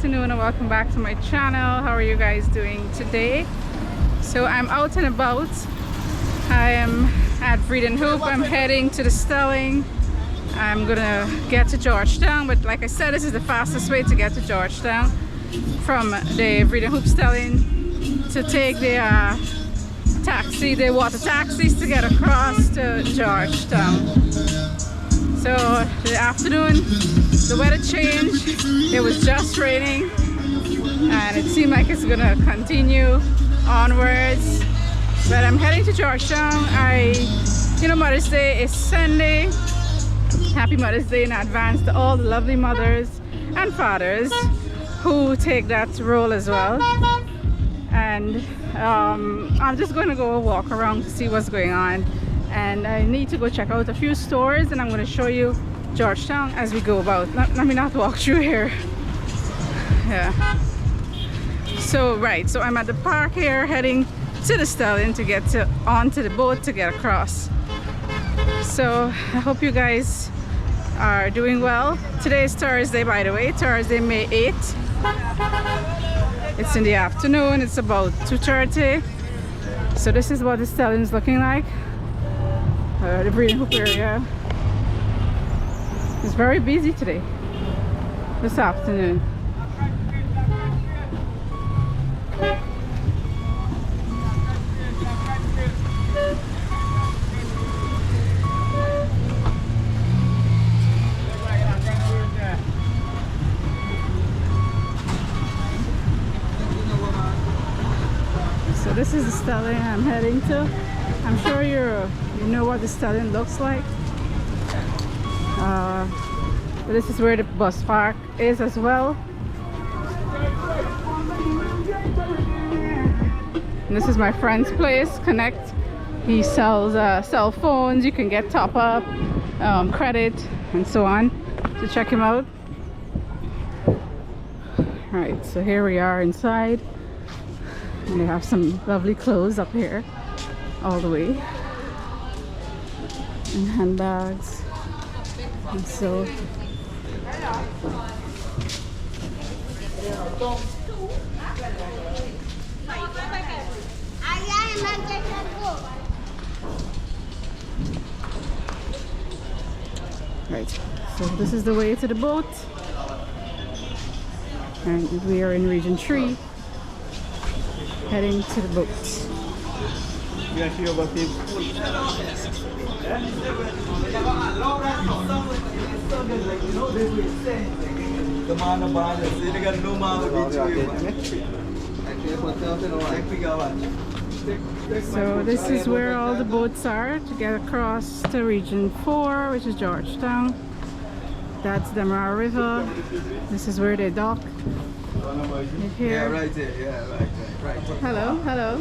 afternoon and welcome back to my channel. How are you guys doing today? So I'm out and about. I am at Breeden Hoop. I'm heading to the Stelling. I'm gonna get to Georgetown, but like I said, this is the fastest way to get to Georgetown from the Breeden Hoop Stelling, to take the taxi, the water taxis to get across to Georgetown. So the afternoon, the weather changed. It was just raining and it seemed like it's gonna continue onwards, but I'm heading to Georgetown. Mother's Day is Sunday. Happy Mother's Day in advance to all the lovely mothers and fathers who take that role as well. And I'm just going to go walk around to see what's going on, and I need to go check out a few stores, and I'm going to show you Georgetown as we go about. Let me not walk through here. Yeah. So I'm at the park here, heading to the Stelling to get onto the boat to get across. So I hope you guys are doing well. Today is Thursday, by the way, Thursday, May 8th. It's in the afternoon. It's about 2:30. So this is what the Stelling is looking like. The Breeden Hoop area is very busy today, this afternoon. So this is the Stelling I'm heading to. I'm sure you know what the Stelling looks like. This is where the bus park is as well. And this is my friend's place, Connect. He sells cell phones. You can get top up, credit, and so on. So check him out. Alright, so here we are inside. And they have some lovely clothes up here all the way, and handbags, and so right, so this is the way to the boat, and we are in Region 3 heading to the boat. So this is where all the boats are to get across to Region 4, which is Georgetown. That's the Mara River. This is where they dock. Here. Yeah, right there. Yeah, right. Hello. Hello.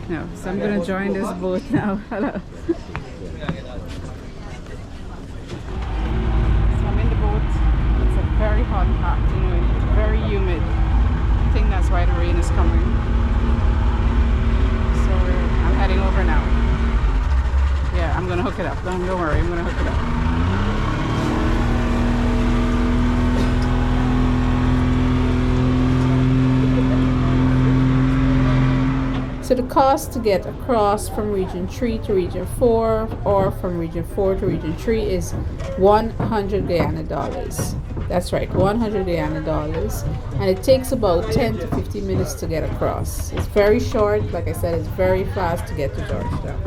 No, so I'm gonna join this boat now. Hello. So I'm in the boat. It's a very hot afternoon. It's very humid. I think that's why the rain is coming. So I'm heading over now. Yeah, I'm gonna hook it up. Don't worry, I'm gonna hook it up. So the cost to get across from Region 3 to Region 4 or from Region 4 to Region 3 is 100 Guyana dollars. That's right, 100 Guyana dollars. And it takes about 10 to 15 minutes to get across. It's very short. Like I said, it's very fast to get to Georgetown.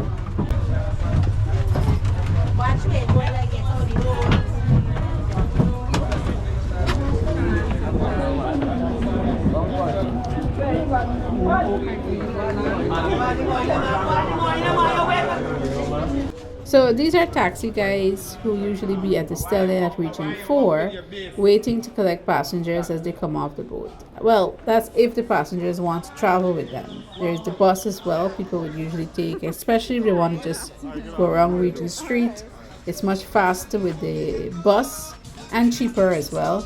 So these are taxi guys who usually be at the Stelling at Region 4 waiting to collect passengers as they come off the boat. Well, that's if the passengers want to travel with them. There's the bus as well. People would usually take, especially if they want to just go around Regent Street. It's much faster with the bus and cheaper as well.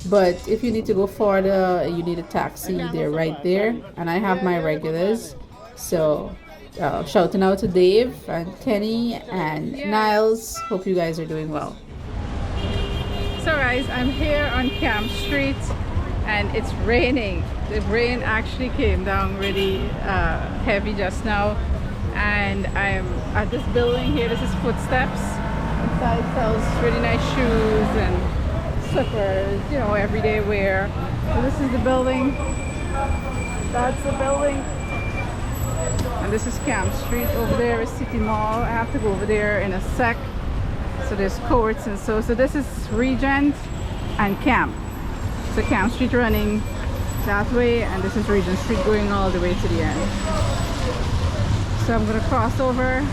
But if you need to go further, you need a taxi, they're right there. And I have my regulars. So shouting out to Dave and Kenny and Niles. Hope you guys are doing well. So guys, I'm here on Camp Street and it's raining. The rain actually came down really heavy just now, and I'm at this building here. This is Footsteps. Inside sells really nice shoes and slippers, you know, everyday wear. So this is the building. That's the building. And this is Camp Street. Over there is City Mall. I have to go over there in a sec. So there's courts and so this is Regent and Camp. So Camp Street running that way, and this is Regent Street going all the way to the end. So I'm gonna cross over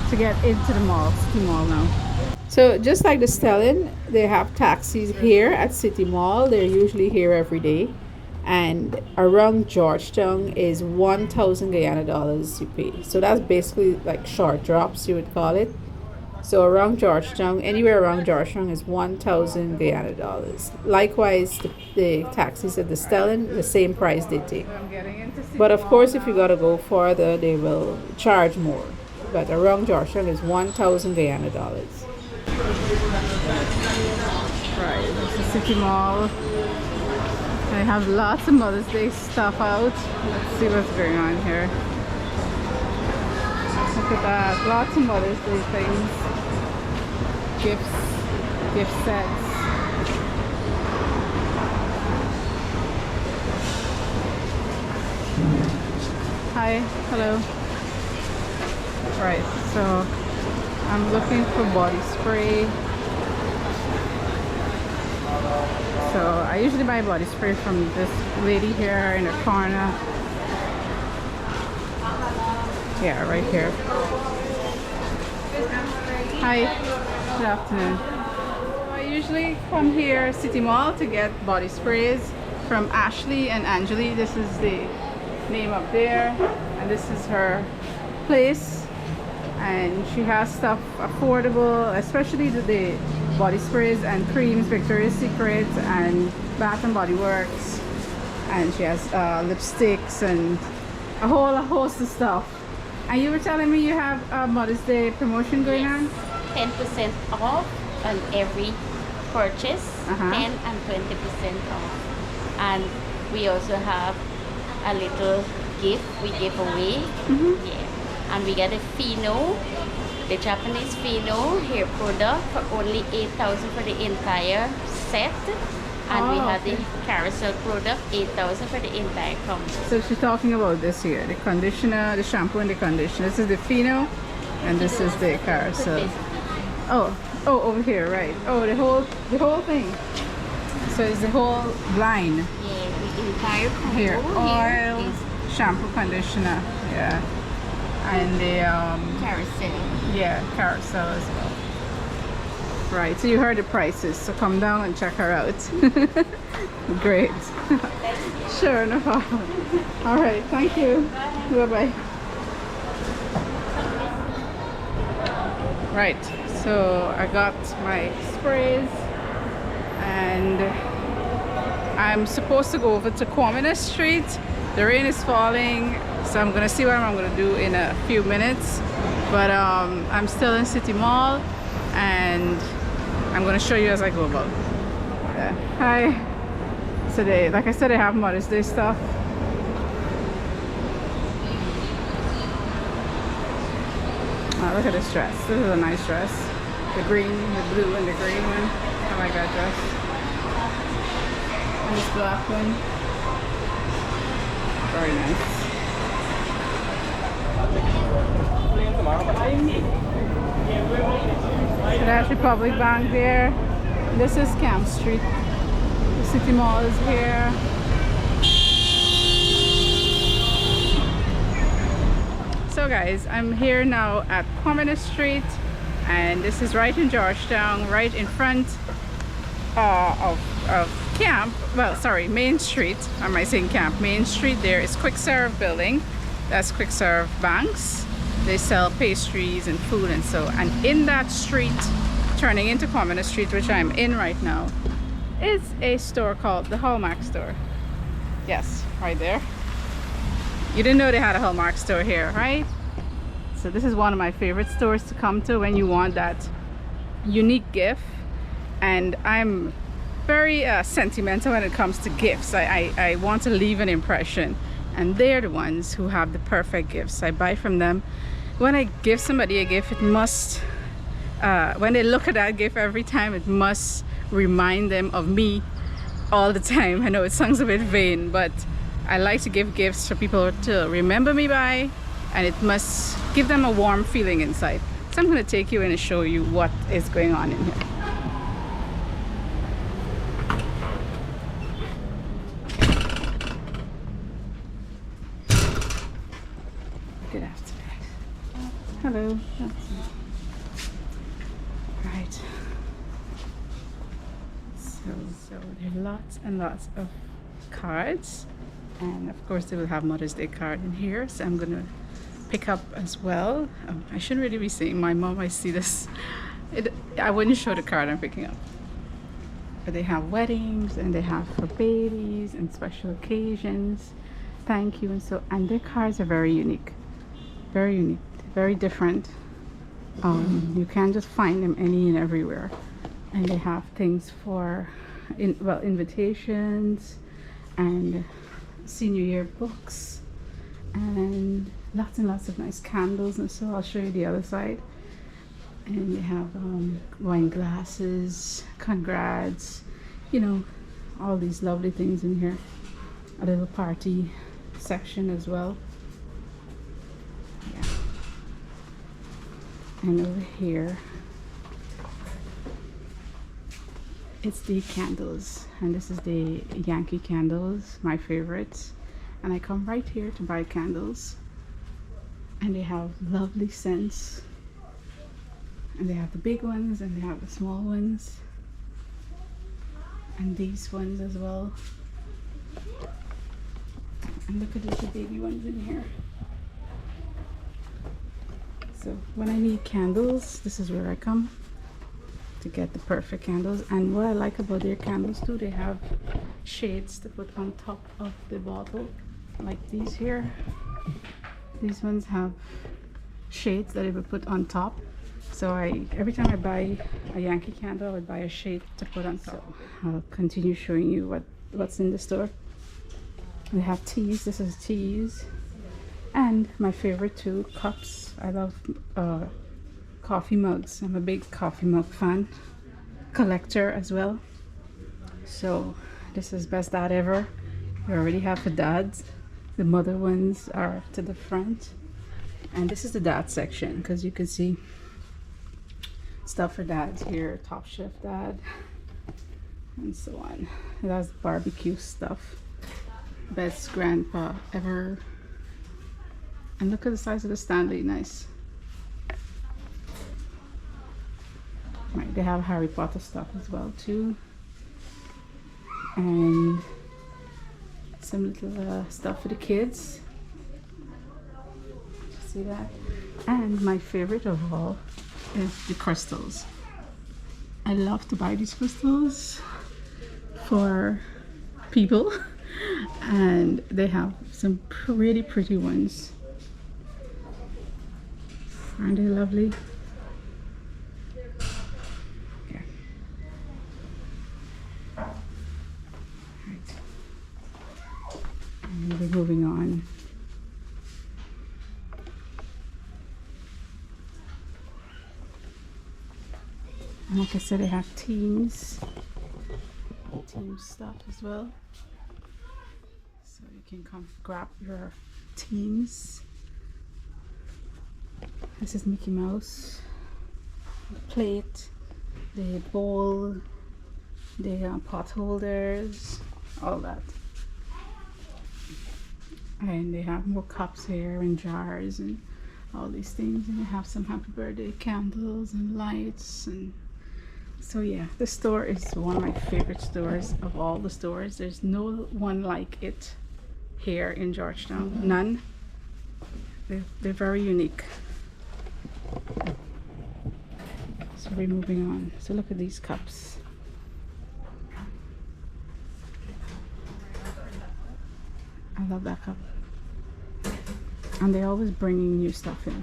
to get into the mall, City Mall now. So just like the Stellan, they have taxis here at City Mall. They're usually here every day. And around Georgetown is 1,000 Guyana dollars you pay. So that's basically like short drops, you would call it. So around Georgetown, anywhere around Georgetown is 1,000 Guyana dollars. Likewise, the taxis at the Stellan, the same price they take. But of course, if you gotta go further, they will charge more. But around Georgetown is 1,000 Guyana dollars. Right, this is City Mall. I have lots of Mother's Day stuff out. Let's see what's going on here. Look at that, lots of Mother's Day things. Gifts, gift sets. Hi, hello. Right, so I'm looking for body spray. So I usually buy body spray from this lady here in the corner. Yeah, right here. Hi, good afternoon. I usually come here, City Mall, to get body sprays from Ashley and Angeli. This is the name up there, and this is her place. And she has stuff affordable, especially the body sprays and creams, Victoria's Secret and Bath and Body Works. And she has lipsticks and a whole host of stuff. And you were telling me you have a Mother's Day promotion going on? 10% off on every purchase, 10 and 20% off. And we also have a little gift we give away. Yeah. And we get a Fino, the Japanese Fino hair product for only 8,000 for the entire set. And we have the carousel product, 8,000 for the entire combo. So she's talking about this here, the conditioner, the shampoo and the conditioner. This is the Fino, and this is the carousel. Oh, over here, right. Oh, the whole thing. So it's the whole line. Yeah, the entire combo. Here, oil, shampoo, conditioner, yeah. And the carousel. Yeah, carousel as well. Right, so you heard the prices, so come down and check her out. Great. Sure, no problem. All right, thank you. Bye-bye. Right, so I got my sprays and I'm supposed to go over to Quamina Street. The rain is falling, so I'm gonna see what I'm gonna do in a few minutes. But I'm still in City Mall and I'm gonna show you as I go about. Hi. So like I said, I have Mother's Day stuff. Oh, look at this dress. This is a nice dress. The green, the blue, and the green one. I like that dress. And this black one. Very nice. So that's Republic Bank there. This is Camp Street. The City Mall is here. So guys, I'm here now at Quamina Street, and this is right in Georgetown, right in front of Camp. Well, sorry, Main Street. Am I saying Camp? Main Street. There is Quickserve building. That's Quickserve Banks. They sell pastries and food and so. And in that street, turning into Quamina Street, which I'm in right now, is a store called the Hallmark store. Yes, right there. You didn't know they had a Hallmark store here, right? So this is one of my favorite stores to come to when you want that unique gift. and I'm very sentimental when it comes to gifts. I want to leave an impression, and they're the ones who have the perfect gifts. I buy from them. When I give somebody a gift, it must when they look at that gift every time, it must remind them of me all the time. I know it sounds a bit vain, but I like to give gifts for people to remember me by, and it must give them a warm feeling inside. So I'm going to take you in and show you what is going on in here. Good afternoon. Hello. Right. So there are lots and lots of cards, and of course they will have Mother's Day card in here, so I'm gonna pick up as well. I shouldn't really be saying my mom might see this. I wouldn't show the card I'm picking up, but they have weddings, and they have for babies and special occasions, thank you, and their cards are very unique, very different. You can't just find them any and everywhere, and they have things for invitations and senior year books and lots of nice candles, and so I'll show you the other side. And they have wine glasses, congrats, you know, all these lovely things in here. A little party section as well. Yeah. And over here it's the candles, and this is the Yankee candles, my favorites. And I come right here to buy candles, and they have lovely scents, and they have the big ones and they have the small ones, and these ones as well. And look at the baby ones in here. So when I need candles, this is where I come to get the perfect candles. And what I like about their candles too, they have shades to put on top of the bottle, like these here. These ones have shades that I would put on top. So every time I buy a Yankee candle, I would buy a shade to put on top. So I'll continue showing you what's in the store. They have teas. This is teas, and my favorite too, cups. I love coffee mugs. I'm a big coffee mug fan, collector as well. So this is Best Dad Ever. We already have the dads. The mother ones are to the front, and this is the dad section, because you can see stuff for dads here. Top Chef Dad and so on. It has barbecue stuff. Best Grandpa Ever. And look at the size of the Stanley. Nice. Right, they have Harry Potter stuff as well too, and some little stuff for the kids. See that? And my favorite of all is the crystals. I love to buy these crystals for people, and they have some pretty ones. Aren't they lovely? We're moving on. And like I said, they have team stuff as well. So you can come grab your teams. This is Mickey Mouse. The plate, the bowl, the pot holders, all that. And they have more cups here and jars and all these things, and they have some happy birthday candles and lights. And so yeah, the store is one of my favorite stores of all the stores. There's no one like it here in Georgetown. None. They're very unique. So we're moving on. So look at these cups. I love that cup. And they're always bringing new stuff in.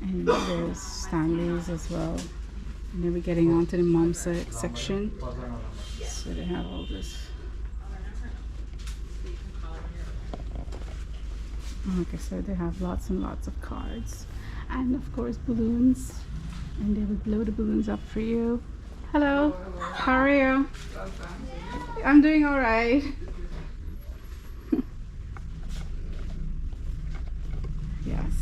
And there's Stanleys as well. And then we're getting on to the mom section. So they have all this. Like I said, they have lots and lots of cards. And of course balloons. And they would blow the balloons up for you. Hello, how are you? I'm doing alright. Yes.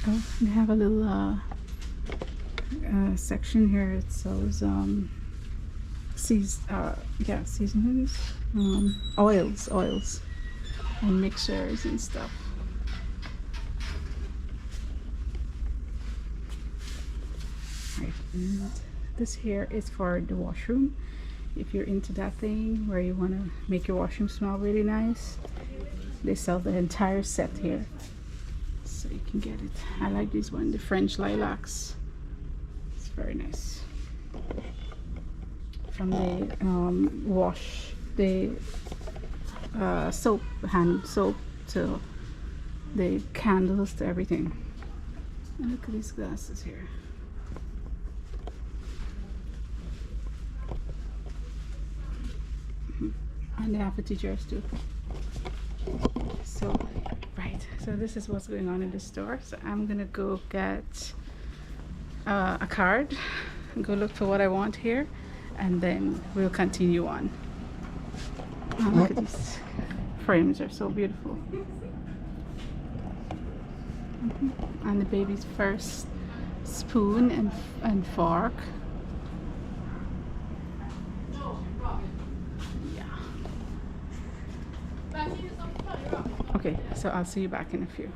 Oh, they have a little section here. It sells seasonings, oils, and mixers and stuff. Right, and this here is for the washroom. If you're into that thing where you want to make your washroom smell really nice, they sell the entire set here, so you can get it. I like this one, the French lilacs. It's very nice. From the soap, hand soap, to the candles, to everything. And look at these glasses here. And they have fitted chairs too. So, right, so this is what's going on in the store. So I'm gonna go get a card and go look for what I want here, and then we'll continue on. Oh, look at these frames, are so beautiful. And the baby's first spoon and fork. Okay, so I'll see you back in a few.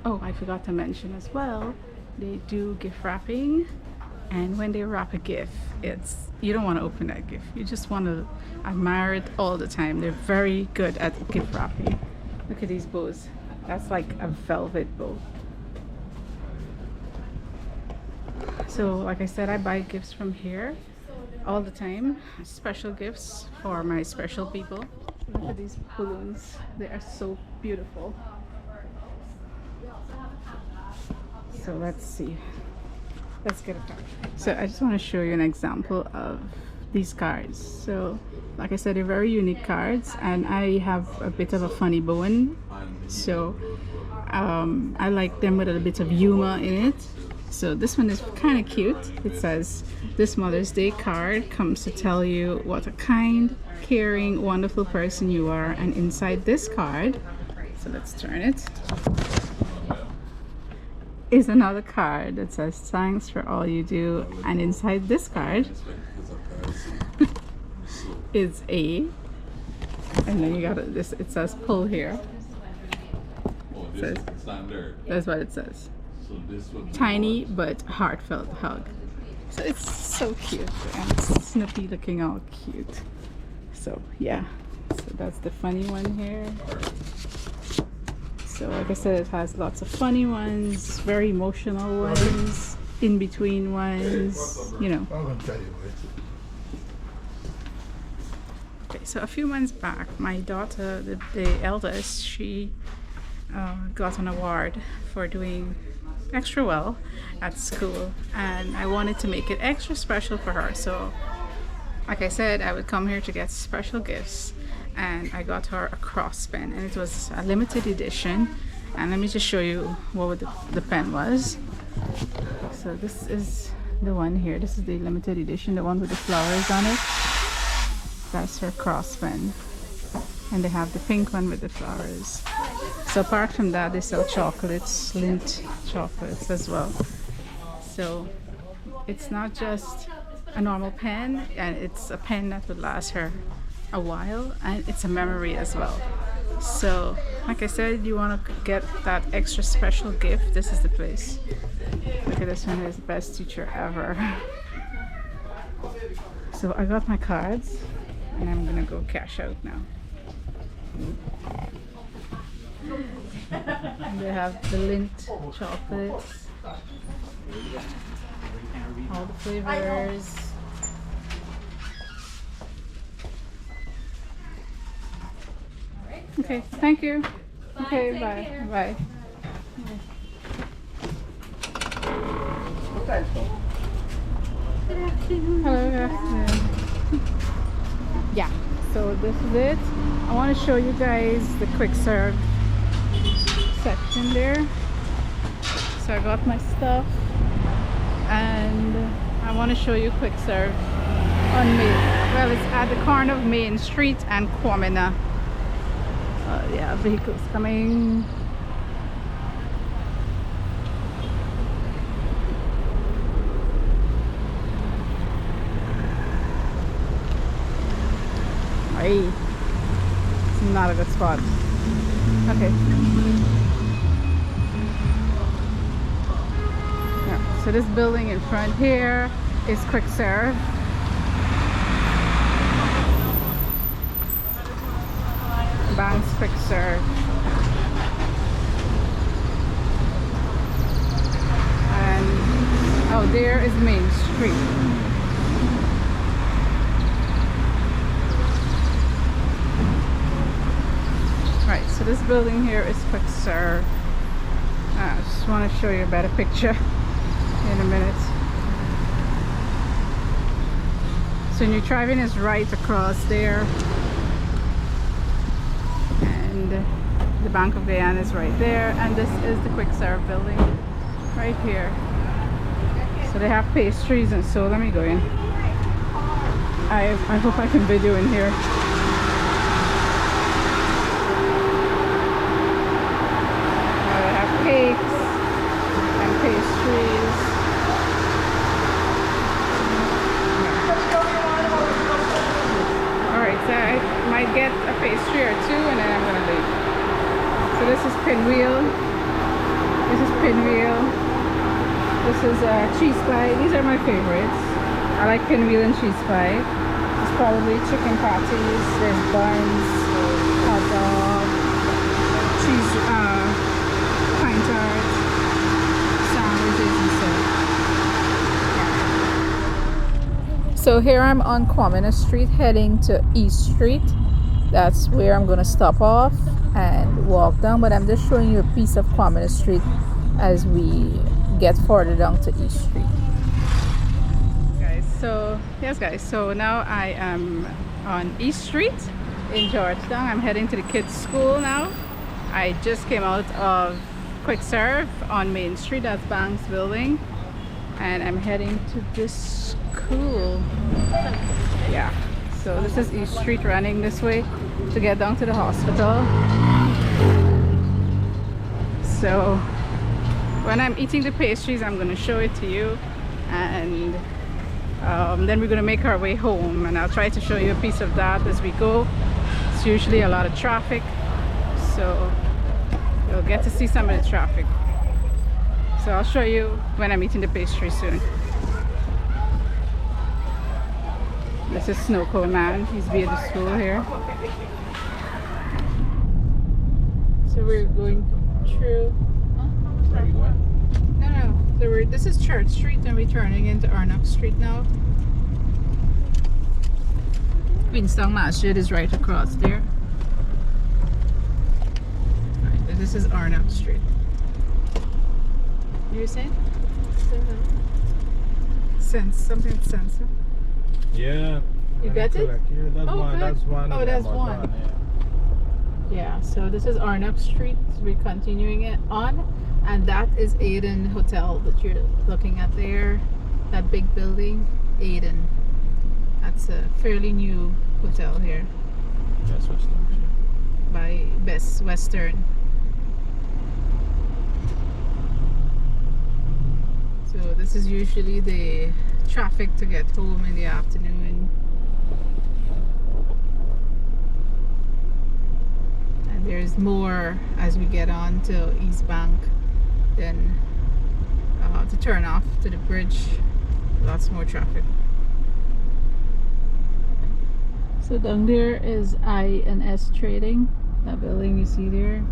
Oh, I forgot to mention as well, they do gift wrapping, and when they wrap a gift, you don't want to open that gift. You just want to admire it all the time. They're very good at gift wrapping. Look at these bows. That's like a velvet bow. So like I said, I buy gifts from here all the time. Special gifts for my special people. Look at these balloons. They are so beautiful. So let's see. Let's get a card. So I just want to show you an example of these cards. So like I said, they're very unique cards, and I have a bit of a funny bone. So I like them with a bit of humor in it. So this one is kind of cute. It says, "This Mother's Day card comes to tell you what a kind, caring, wonderful person you are." And inside this card, so let's turn it, is another card that says, "Thanks for all you do." And inside this card is and then you got this, it says "pull" here. It says, that's what it says. Tiny but heartfelt hug. So it's so cute, and Snoopy looking all cute. So yeah, so that's the funny one here. So like I said, it has lots of funny ones, very emotional ones, in between ones, you know. Okay, so a few months back, my daughter, the eldest, she got an award for doing extra well at school, and I wanted to make it extra special for her. So like I said, I would come here to get special gifts, and I got her a cross pen, and it was a limited edition. And let me just show you what the pen was. So this is the one here. This is the limited edition, the one with the flowers on it. That's her cross pen. And they have the pink one with the flowers. So apart from that, they sell chocolates, Lindt chocolates as well. So it's not just a normal pen, and it's a pen that would last her a while, and it's a memory as well. So like I said, you want to get that extra special gift, this is the place. Look at this one, is the best teacher ever. So I got my cards, and I'm gonna go cash out now. And they have the Lindt chocolates, all the flavors. Okay, thank you. Okay, bye. Bye. Hello, good afternoon. Yeah, so this is it. I want to show you guys the Quickserve section there. So I got my stuff and I want to show you Quickserve on Main. Well, it's at the corner of Main Street and Kwamina. Yeah, vehicles coming. Hey, it's not a good spot. Okay. Yeah, so this building in front here is Quickserve. Banks Quickserve. And oh, there is Main Street. Right, so this building here is Quickserve. I just want to show you a better picture in a minute. So New Driving is right across there. And the Bank of Guyana is right there. And this is the Quickserve building right here. So they have pastries and so let me go in. I hope I can video in here. Cakes and pastries. Alright, so I might get a pastry or two and then I'm gonna leave. So this is pinwheel. This is pinwheel. This is cheese pie. These are my favorites. I like pinwheel and cheese pie. It's probably chicken patties. There's buns, hot dog, cheese, pine tarts, sandwiches and so. So here I'm on Kwamina Street heading to East Street. That's where I'm gonna stop off and walk down, but I'm just showing you a piece of Kwamina Street as we get further down to East Street. Guys, so now I am on East Street in Georgetown. I'm heading to the kids' school now. I just came out of Quickserve on Main Street, that's Banks building, and I'm heading to this school. Yeah, so this is East Street, running this way to get down to the hospital. So when I'm eating the pastries, I'm going to show it to you, and then we're going to make our way home, and I'll try to show you a piece of that as we go. It's usually a lot of traffic, so you'll get to see some of the traffic. So I'll show you when I'm eating the pastry soon. This is Snow Cone Man. He's been at the school here. So we're going through. Where are you going? No. So this is Church Street and we're turning into Arnock Street now. Queenstown Masjid is right across there. This is Arnock Street. You were saying? Something sense. Yeah. You got it? Yeah, that's one. Good. That's one. Oh, that's one. Yeah, so this is Arnock Street. We're continuing it on. And that is Aiden Hotel that you're looking at there. That big building, Aiden. That's a fairly new hotel here. Best Western. By Best Western. So this is usually the traffic to get home in the afternoon. And there's more as we get on to East Bank. Then to turn off to the bridge, lots more traffic. So down there is I&S Trading, that building you see there.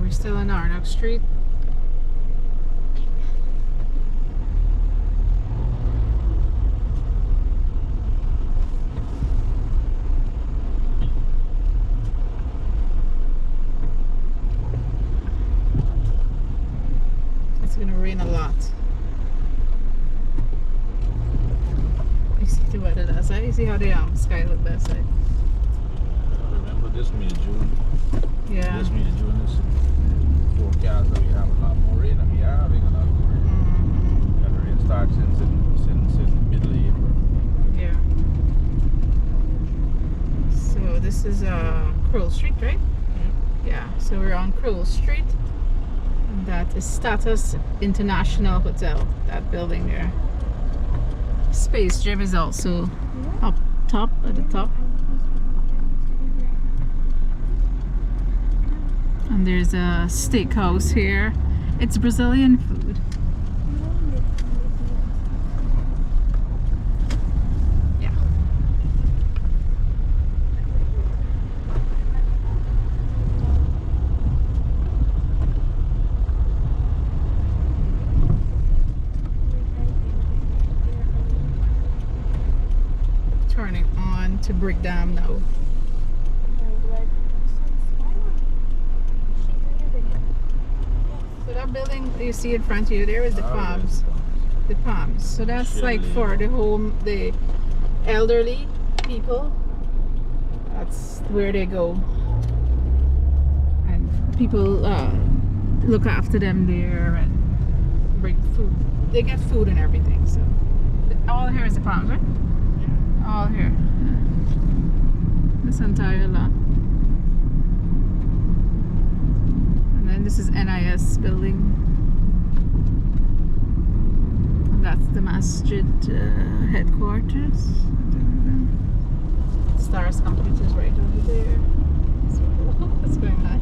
We're still on Arnock Street. It's gonna rain a lot. me see the weather that side. You see how the sky look that side. Remember this me in June. Yeah. This me in June is forecast that we have a lot more rain and we are having a lot more rain. And the rain starts since middle of April. Yeah. So this is Crowell Street, right? Yeah. So we're on Crowell Street. And that is Status International Hotel. That building there. Space Gym is also up top at the top. And there's a steakhouse here. It's Brazilian food. Yeah. Turning on to Brick Dam now. So that building you see in front of you there is the palms. The palms. So that's like for the home, the elderly people. That's where they go. And people look after them there and bring food. They get food and everything. So all here is the palms, right? All here. This entire lot. And then this is NIS building. And that's the masjid headquarters. Stars Computers right over there. So, what's going on?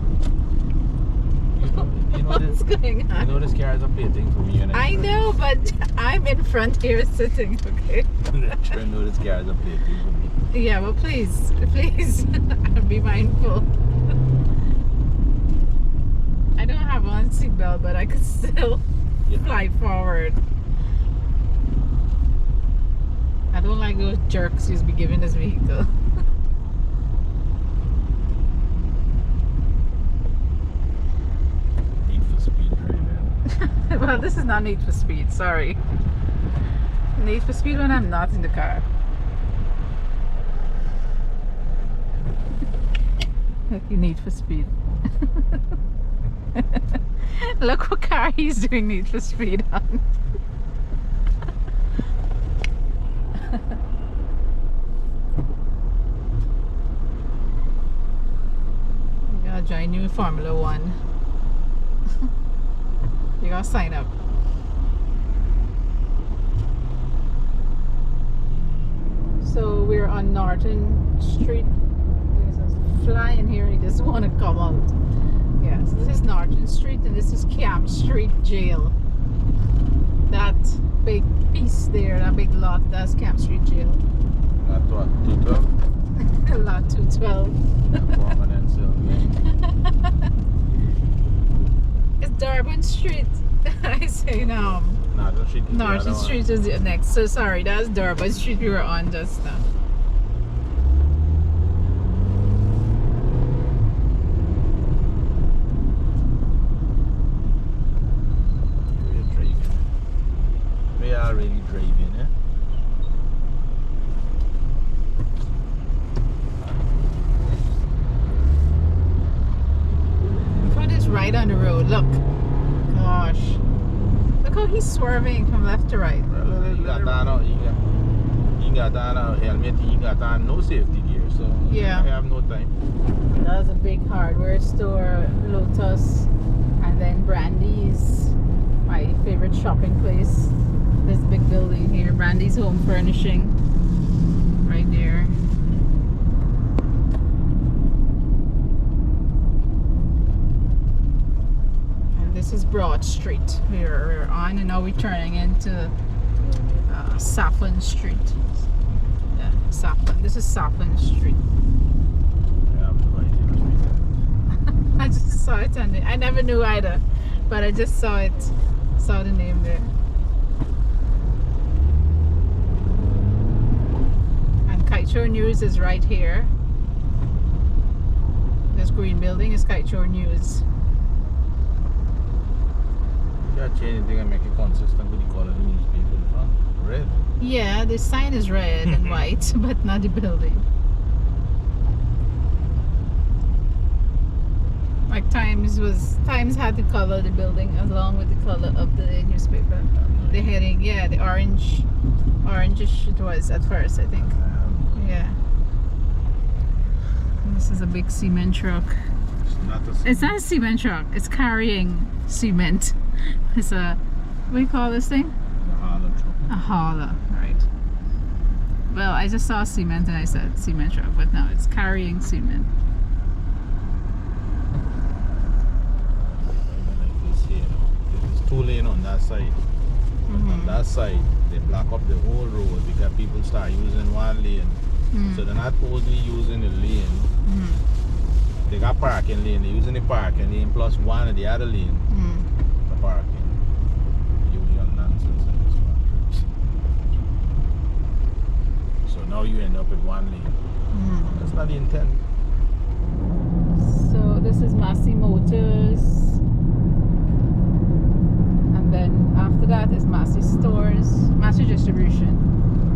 What's going on? You know this car is a plating for me. I know, but I'm in front here sitting, okay? I know this car is a plating for me. Yeah, well, please, be mindful. I don't have on seatbelt, but I could still fly forward. I don't like those jerks who's be giving this vehicle. Need for speed driving. Well, this is not Need for Speed, sorry. Need for Speed when I'm not in the car. Like you Need for Speed. Look what car he's doing Need for Speed on. You gotta join you in Formula 1. You gotta sign up. So we're on Norton Street. There's a fly in here, he doesn't want to come out. Yeah, so this is Norton Street and this is Camp Street Jail. That big piece there, that big lot, that's Camp Street Jail. Lot what? 212? Lot 212. It's Durban Street. I say no. Norton Street is the next. So sorry, that's Durban Street we were on just now. We are really driving, eh? The front is right on the road. Look. Gosh. Look how he's swerving from left to right. You got that helmet, you got that no safety gear, so yeah. I have no time. That's a big hardware store, Lotus, and then Brandy's, my favorite shopping place. This big building here, Brandy's Home Furnishing, right there. And this is Broad Street we're on, and now we're turning into Saffron Street. Yeah, Saffron. This is Saffron Street. I just saw it on the, I never knew either, but I just saw it, saw the name there. And Kiteshore News is right here. This green building is Kiteshore News. You gotta change anything and make it consistent with the color of the newspaper. Red. Yeah, the sign is red and white, but not the building. Like Times had to color the building along with the color of the newspaper. The heading, yeah, the orangish it was at first, I think. Yeah. And this is a big cement truck. It's not a cement truck. It's carrying cement. It's a, what do you call this thing? A hauler truck. A hauler, right. Well, I just saw cement and I said cement truck, but no, it's carrying cement. There's 2 lanes on that side. On that side, they block up the whole road because people start using 1 lane. So they're not only using the lane. They got parking lane, they're using the parking lane plus 1 of the other lane for parking. Usual nonsense in this country. So now you end up with 1 lane. That's not the intent. So this is Massey Motors. And then after that is Massey Stores, Massey Distribution,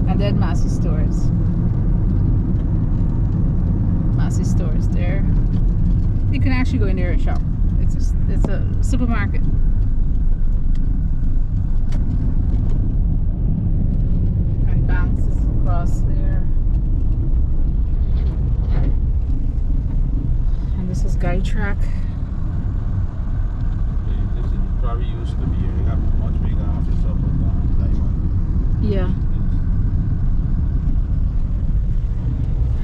and then Massey Stores. Massey Stores there. You can actually go in there and shop. It's a supermarket. And Banks is across there. And this is Guy Track. This is probably used to be. They have much bigger office up at Diamond. Yeah.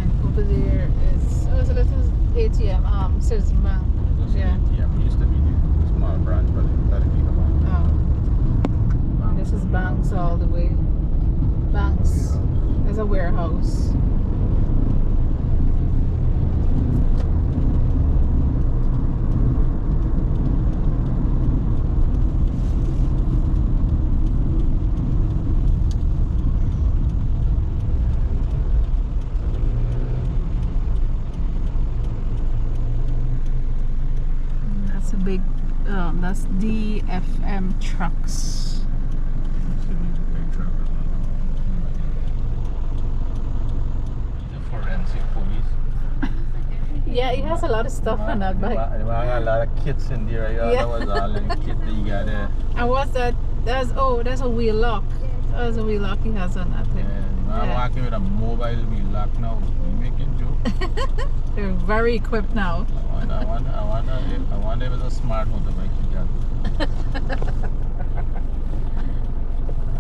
And over there is it's a little ATM, Citizen Bank. Yeah. Yeah, we used to be the small branch, but it's not a big one. Oh. And this is Banks all the way. Banks. There's a warehouse. Big, that's DFM Trucks. The forensic police. Yeah, he has a lot of stuff on that bike. I got a lot of kits in there. Yeah. That was all in the kit that you got there. And what's that? That's a wheel lock. That's a wheel lock he has on that thing. I'm walking with a mobile wheel lock now. You making joke? They're very equipped now. I wonder if it's a smart motorbike you got.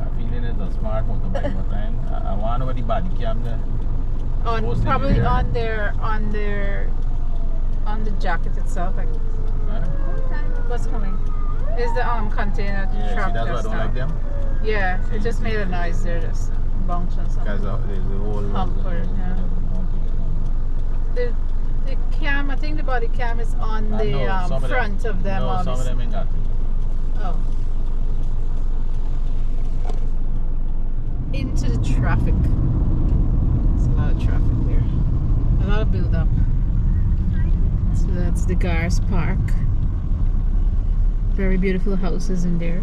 I'm feeling it's a smart motorbike, but I wonder what the body cam there. Probably on the jacket itself. Like, what's coming? Is the container truck? See, that's why I don't like them. Yeah, it just made a noise there, just bounce on something. Because there's a whole bumper, The cam, I think the body cam is on the front of them. No, some of them ain't got it. Oh. Into the traffic. There's a lot of traffic there. A lot of build up. So that's the Gars Park. Very beautiful houses in there.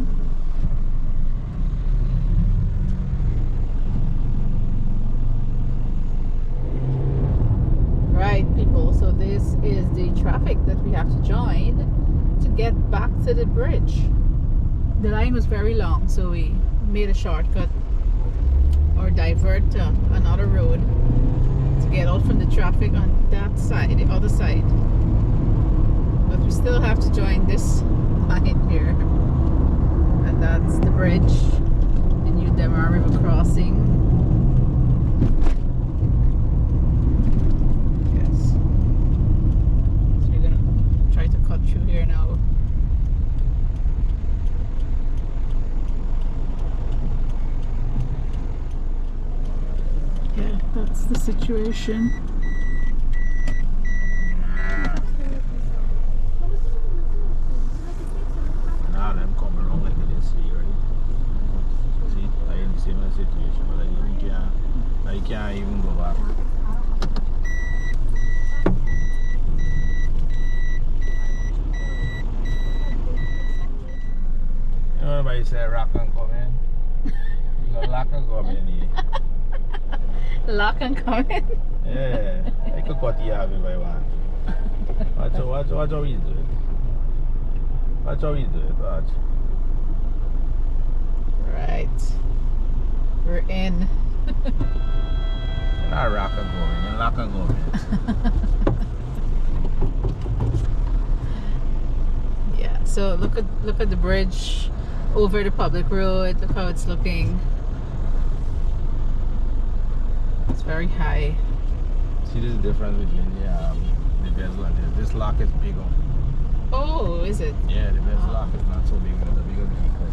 Right, people, so this is the traffic that we have to join to get back to the bridge. The line was very long, so we made a shortcut or divert to another road to get out from the traffic on that side, the other side. But we still have to join this line here, and that's the bridge, the New Demar River crossing. Cut through here now. Yeah, that's the situation. Now them come around like this here, right? See, I in the same situation, but I can't even go back. Everybody said rock and come in. You got lock and come in here. Lock and come in. Yeah. I could cut you off if I want. Watch how he's doing. Watch how he's doing. Watch. Right. We're in. You're not rock and going. You're lock and going. Yeah. So look at the bridge over the public road. Look how it's looking. It's very high. See this difference between the bezel and this. This lock is bigger. Oh, is it? Yeah, the bezel lock is not so big. It's a bigger vehicle.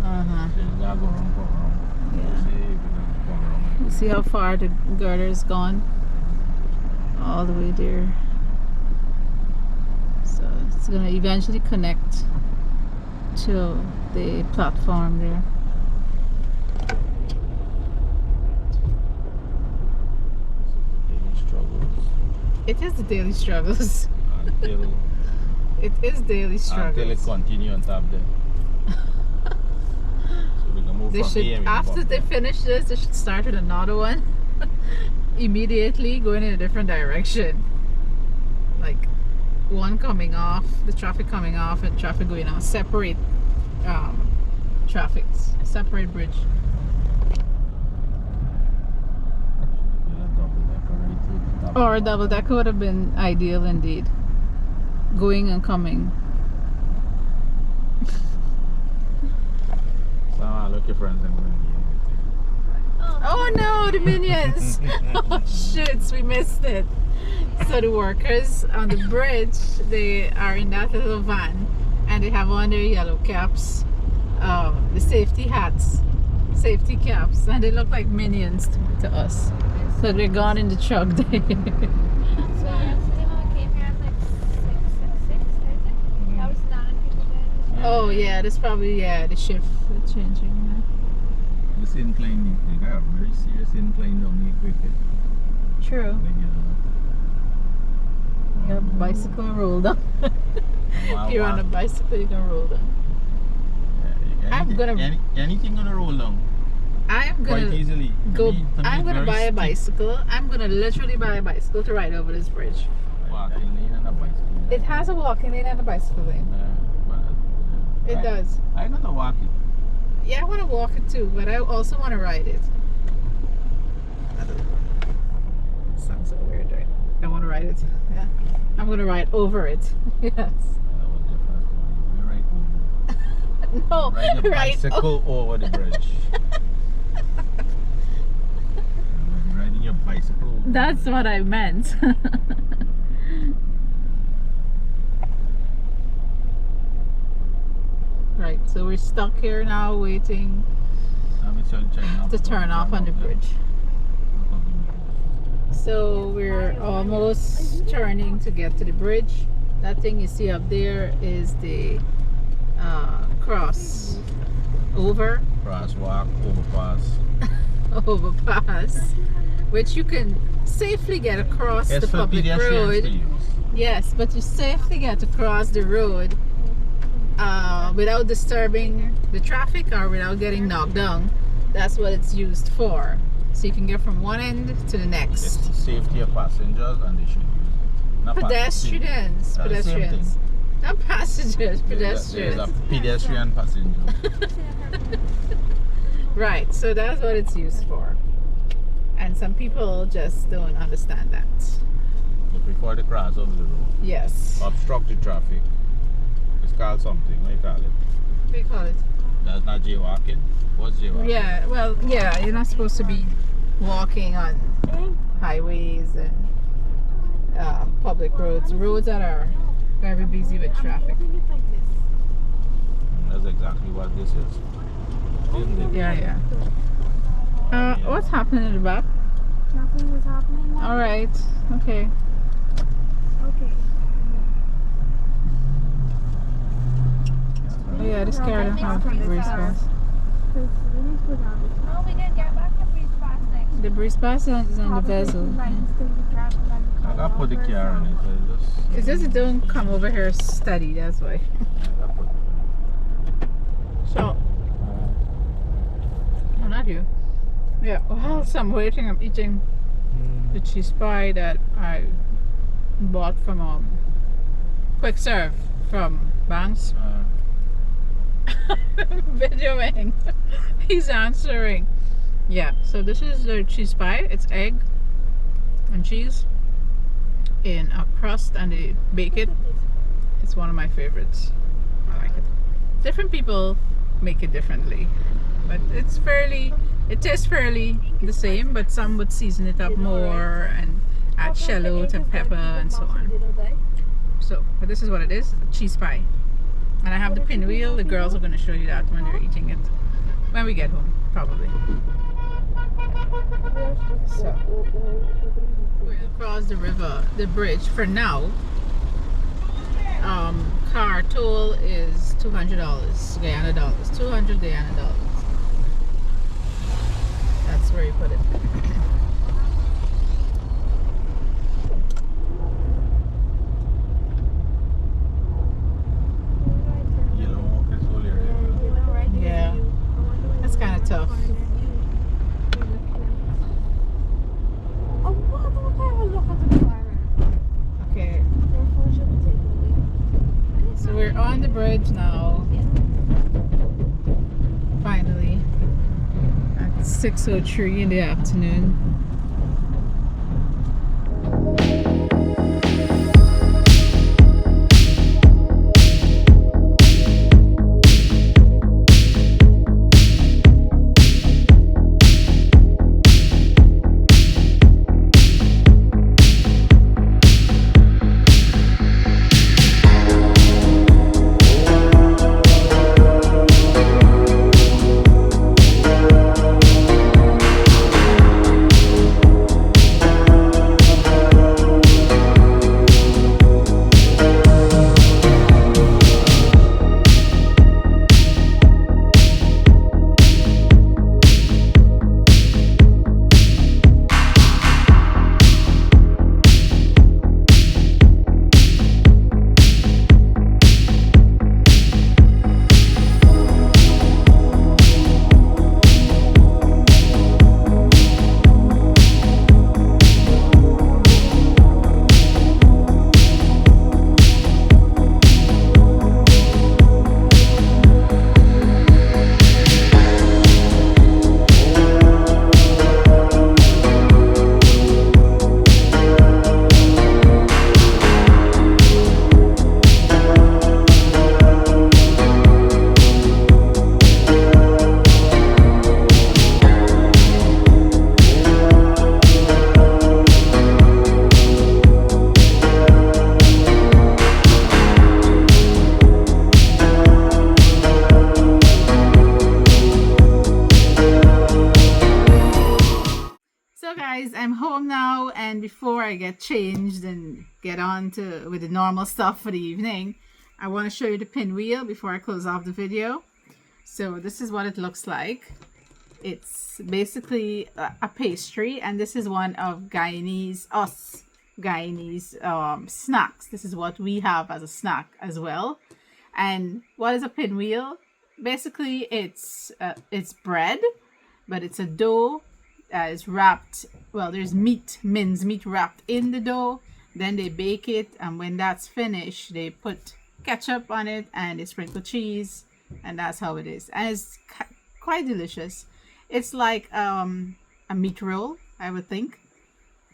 Uh-huh. So you gotta go wrong, come wrong. Yeah. See if you can come wrong. You see how far the girder is gone? All the way there. So it's gonna eventually connect to the platform there. Daily struggles. It is the daily struggles. Until It is daily it struggles. continue on top there. So we can move They from should, here. after they finish this, they should start with another one. Immediately going in a different direction. Like one coming off, the traffic coming off and traffic going on. Separate traffics. Separate bridge. Or a double decker would have been ideal indeed. Going and coming. So look your friends and going Oh no, the minions! Oh shit, we missed it. So the workers on the bridge, they are in that little van and they have on their yellow caps, the safety hats, safety caps, and they look like minions to us. So they're gone in the truck there. So yesterday when we came here at like 6, is it? That was not on people there. Oh yeah, that's probably, yeah, the shift is changing. This incline, they got a very serious incline down here quickly. Yeah. True. When You have a bicycle and roll down. If you're on a bicycle, you can roll down. I'm gonna- anything gonna roll down I'm quite gonna easily. go. To me I'm it's gonna very buy a steep. bicycle. I'm gonna literally buy a bicycle to ride over this bridge. Walking lane and a bicycle lane. It has a walking lane and a bicycle lane. But, It does. I'm gonna walk it. Yeah, I want to walk it too, but I also want to ride it. I don't know. It sounds so weird, right? I want to ride it. Yeah. I'm gonna ride over it. Yes. That was different. You're right. No, Ride the right. bicycle over the bridge. You're riding your bicycle over That's what I meant. Right, so we're stuck here now waiting to turn off on the bridge. So we're almost turning to get to the bridge. That thing you see up there is the cross over. Crosswalk, Overpass, which you can safely get across it's the for public pedestrians to road. use. Yes, but you safely get across the road without disturbing the traffic or without getting knocked down. That's what it's used for. So you can get from one end to the It's next. the safety of passengers and they should use it. Not Pedestrians, That's the same pedestrians. thing. Not passengers, There's pedestrians. a pedestrian passenger. Right, so that's what it's used for. And some people just don't understand that. But before they cross over the road, Yes. obstruct the traffic. It's called something. What do you call it? What do you call it? That's not jaywalking. What's jaywalking? Yeah, well, yeah, you're not supposed to be walking on highways and public roads that are very busy with traffic. That's exactly what this is. Yeah. What's happening in the back? Nothing was happening. All right, okay. Okay. Oh yeah, this car don't have breeze pass. Oh, we can get back to Breeze Pass next. The breeze pass is on the bezel. I gotta put the car in it. So It's just it don't come over here steady, that's why. I gotta put So, I'm not you. Yeah, whilst I'm waiting, I'm eating the cheese pie that I bought from Quickserve from Banks. Videoing. He's answering. Yeah, so this is the cheese pie. It's egg and cheese in a crust, and they bake it. It's one of my favorites. I like it. Different people make it differently, but it tastes fairly the same, but some would season it up more and add shallot and pepper and so on. So, but this is what it is, cheese pie. And I have the pinwheel. The girls are going to show you that when they're eating it. When we get home, probably. So, we're going to cross the river, the bridge for now. Car toll is $200 Guyana dollars. 200 Guyana dollars. That's where you put it. Yeah, that's kind of tough. Okay, so we're on the bridge now. Finally, at 6:03 in the afternoon. I'm home now, and before I get changed and get on to with the normal stuff for the evening, I want to show you the pinwheel before I close off the video. So this is what it looks like. It's basically a pastry, and this is one of Guyanese snacks. This is what we have as a snack as well. And what is a pinwheel? Basically, it's bread, but it's a dough. It's wrapped, well, there's minced meat wrapped in the dough. Then they bake it, and when that's finished, they put ketchup on it and they sprinkle cheese, and that's how it is. And it's quite delicious. It's like a meat roll, I would think.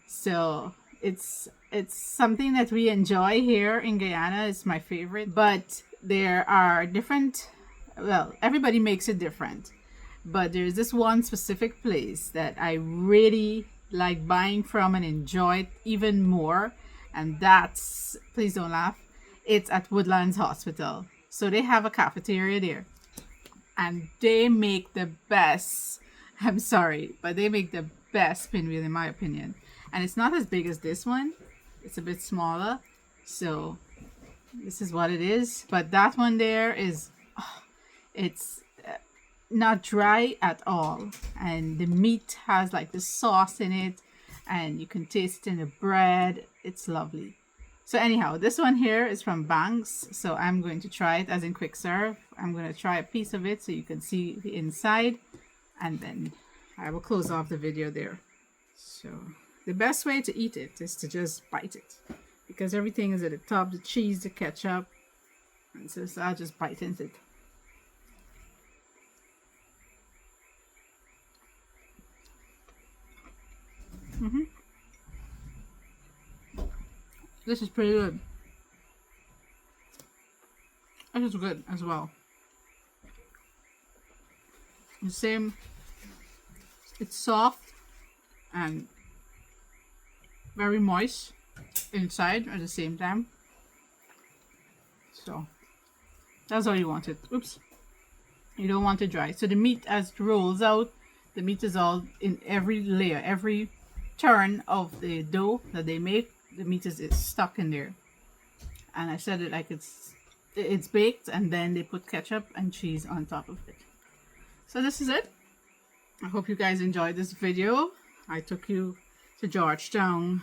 So it's something that we enjoy here in Guyana. It's my favorite. But there are different, well, everybody makes it different. But there's this one specific place that I really like buying from and enjoy it even more. And that's, please don't laugh, it's at Woodlands Hospital. So they have a cafeteria there. And they make the best, I'm sorry, but they make the best pinwheel in my opinion. And it's not as big as this one. It's a bit smaller. So this is what it is. But that one there is, it's not dry at all, and the meat has like the sauce in it, and you can taste it in the bread. It's lovely. So anyhow, this one here is from Banks, so I'm going to try it as in Quickserve. I'm going to try a piece of it so you can see the inside, and then I will close off the video there. So the best way to eat it is to just bite it, because everything is at the top, the cheese, the ketchup, and so I'll just bite into it. This is pretty good. This is good as well. The same, it's soft and very moist inside at the same time. So that's all you want it. Oops. You don't want it dry. So the meat, as it rolls out, the meat is all in every layer, every turn of the dough that they make, the meat is stuck in there. And I said it like it's baked, and then they put ketchup and cheese on top of it. So this is it. I hope you guys enjoyed this video. I took you to Georgetown,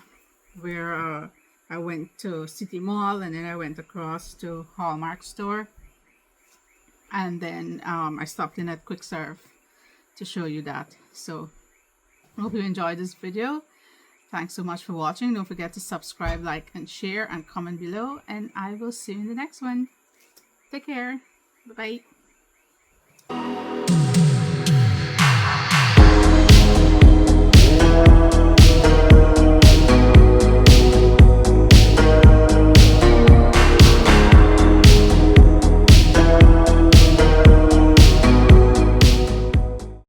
where I went to City Mall, and then I went across to Hallmark store, and then I stopped in at Quickserve to show you that. So I hope you enjoyed this video. Thanks so much for watching. Don't forget to subscribe, like, and share, and comment below, and I will see you in the next one. Take care. Bye-bye.